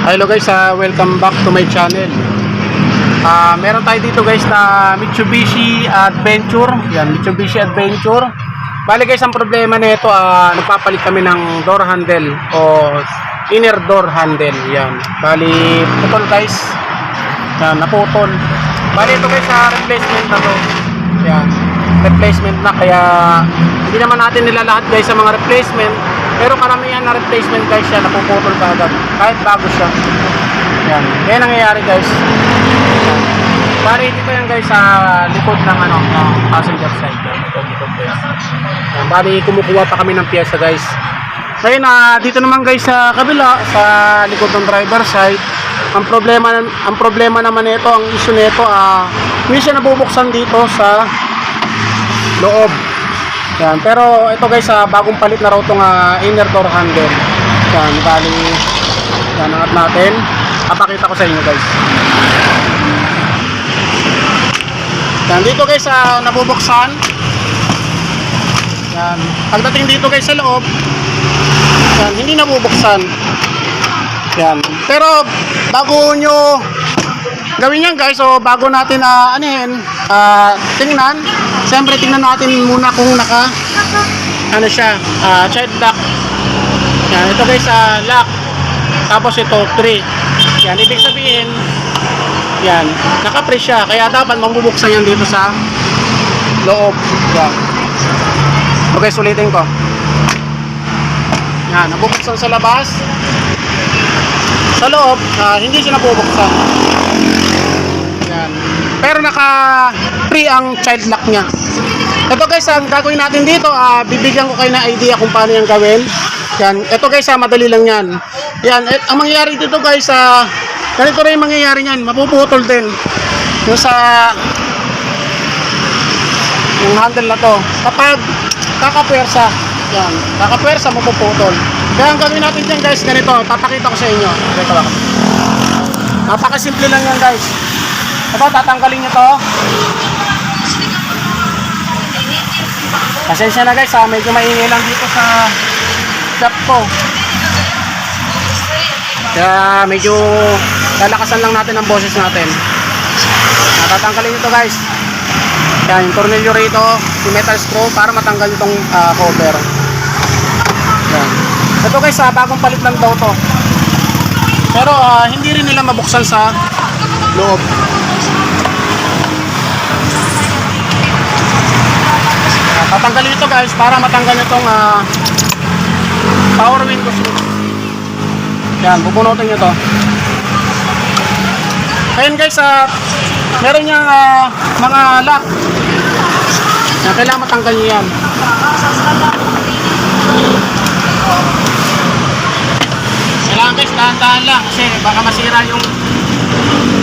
Hello guys, welcome back to my channel. Meron tayo dito guys na Mitsubishi Adventure. Yan, Mitsubishi Adventure. Bali guys, ang problema nito, nagpapalit kami ng door handle o inner door handle. Yan. Bali, putol guys. Yan, naputol. Bali ito guys, replacement na to. Yan. Replacement na, kaya hindi naman natin nilalahat guys sa mga replacement. Pero karamihan na replacement guys siya, napuputol ka agad kahit bago siya. Yan, yan nangyayari guys. Yan. Bali dito yan guys sa likod ng passenger side. Likod ko yan. Yan, bali kumukuha pa kami ng piyesa guys. Ngayon dito naman guys sa kabila, sa likod ng driver side, ang problema naman nito, ang issue nito, hindi siya nabubuksan dito sa loob. Yan, pero ito guys, bagong palit na raw itong inner door handle. Yan, bali, yan, angat natin. Papakita ko sa inyo guys. Yan, dito guys, nabubuksan. Yan, pagdating dito guys sa loob, yan, hindi nabubuksan. Yan, pero bago nyo gawin yan guys, so bago natin tingnan, siyempre tingnan natin muna kung naka child lock. Yan, ito guys, lock, tapos ito 3. Yan, ibig sabihin yan, naka-press siya, kaya dapat mabubuksan yan dito sa loob. Yan. Okay, sulitin ko. Yan, nabubuksan sa labas. Sa loob, hindi siya nabubuksan. Yan. Pero naka-free ang child lock niya. Ito guys, ang gagawin natin dito, bibigyan ko kayo ng idea kung paano yung gawin. Yan. Ito guys, madali lang yan. Yan. Ang mangyayari dito guys, ganito rin yung mangyayari niyan. Mapuputol din. Yung yung handle na to. Kapag kakapwersa, yan. Kakapwersa, mapuputol. Kaya ang gagawin natin dyan guys, ganito. Papakita ko sa inyo. Ganito lang. Napakasimple lang yan guys. Ito, tatanggalin nyo to. Pasensya na guys, medyo maingay lang dito sa shop ko. Kaya medyo lalakasan lang natin ang boses natin. Tatanggalin nyo to guys. Kaya yung tornilyo rito, yung metal screw para matanggal itong cover. Yan. Ito guys, bagong palit lang daw to. Pero hindi rin nila mabuksan sa loob. Tatanggalin ito guys para matanggal itong power window switch. Yan, bubunutin nyo to. Ngayon guys, meron niyang mga lock. Yan, kailangan matanggal nyo yan. Kailangan guys, dahan-dahan lang kasi baka masira yung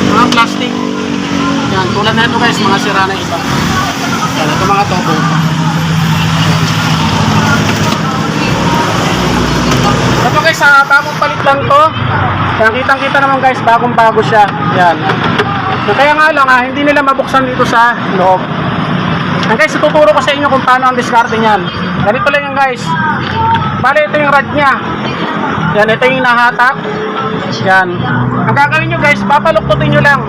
mga plastic. Yan, tulad na ito guys, mga sira na iba. Yan, ito mga tobo. Ito guys, bagong palit lang to. Yan, kitang-kita naman guys, bagong-bago siya. Yan. Kaya nga lang, hindi nila mabuksan dito sa loob. Yan guys, tuturo ko sa inyo kung paano ang diskarte niyan. Ganito lang yan guys. Bali, ito yung rod niya. Yan, ito yung nahatak. Yan. Ang gagawin nyo guys, papaluktutin nyo lang.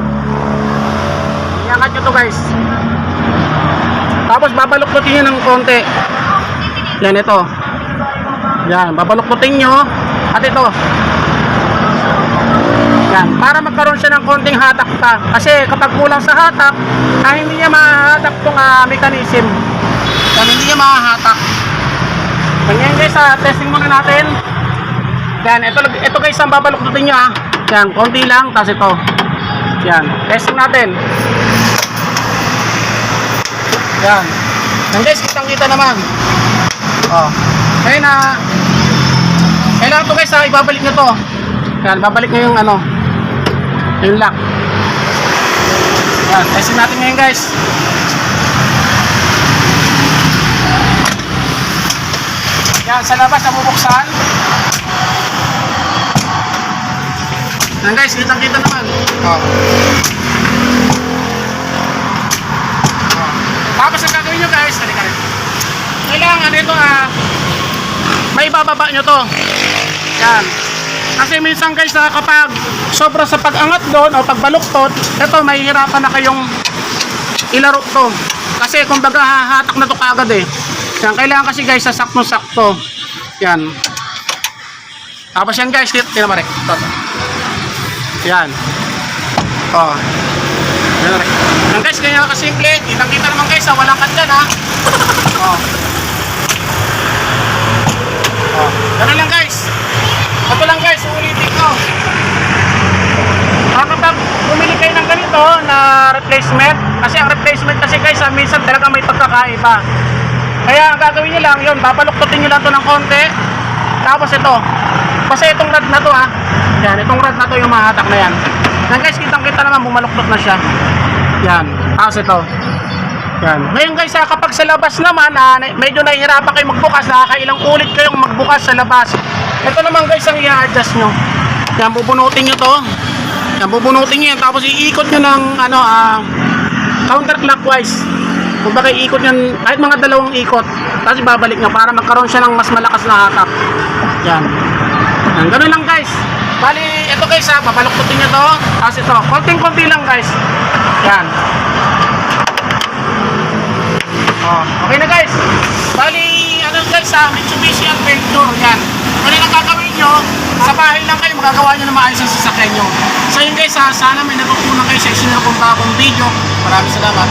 Iangat nyo to guys. Tapos babaluktutin nyo ng konti. Yan, ito. Yan, babaluktutin nyo. At ito. Yan, para magkaroon siya ng konting hatak pa. Kasi kapag kulang sa hatak, hindi niya mahatak itong mechanism. Yan, hindi niya mahatak. Ganyan guys, testing muna natin. Yan, ito guys ang babaluktutin nyo. Yan, konti lang, tapos ito. Yan, testing natin. Yan. Yan guys, kitang-kita naman. Ngayon kailangan to guys, ibabalik nyo to. Yan, babalik nyo yung yung lock. Yan, testing natin ngayon guys. Yan, sa labas nabubuksan. Yan guys, kitang-kita naman. Tapos ang gagawin nyo guys, kailangan ito may bababa nyo to. Yan. Kasi minsan guys, kapag sobra sa pag-angat doon o pagbaluktot, ito mahihirapan na kayong ilaro to. Kasi kumbaga hahatak na to kaagad eh. Yan, kailangan kasi guys sa sakto-sakto. Yan. Tapos yan guys, tinamari. Yan. Oh. Yan guys, kaya kasimple. Kitang-kita naman guys, walang cut dyan ha. Oh. Oh. Ganun lang guys. Ito lang guys, ulitin ko. Kapag bumili kayo ng ganito na replacement, kasi ang replacement kasi guys, minsan talaga may pagkakaiba. Kaya ang gagawin nyo lang, yun, papaluktutin nyo lang to ng konti. Tapos ito, kasi itong rod na to ha, yan, itong rod na to yung mahatak na yan. Yan guys, kitang-kita naman, bumaluktot na siya. Yan, tapos ito. Yan. Ngayon guys, kapag sa labas naman, medyo nahihirapan kayo magbukas, nakakailang ulit kayong magbukas sa labas. Ito naman guys, ang i-adjust nyo. Yan, bubunutin nyo to. Yan, bubunutin nyo yan, tapos iikot nyo ng, counterclockwise. Kung baka iikot nyo, kahit mga dalawang ikot, tapos babalik nyo para magkaroon siya ng mas malakas na hatak. Yan. Yan, ganun lang guys. Bali, ito guys papaluktutin nyo to. Tapos ito, konting-konti lang guys. Yan. Oh, okay na guys. Bali, guys Mitsubishi Adventure. Yan. Kung ang gagawin nyo, sa bahay lang kayo, magagawa nyo na maayos ang sasakyan nyo. So yun guys, sana may natutunan kayo sa isinara kong bagong video. Maraming salamat.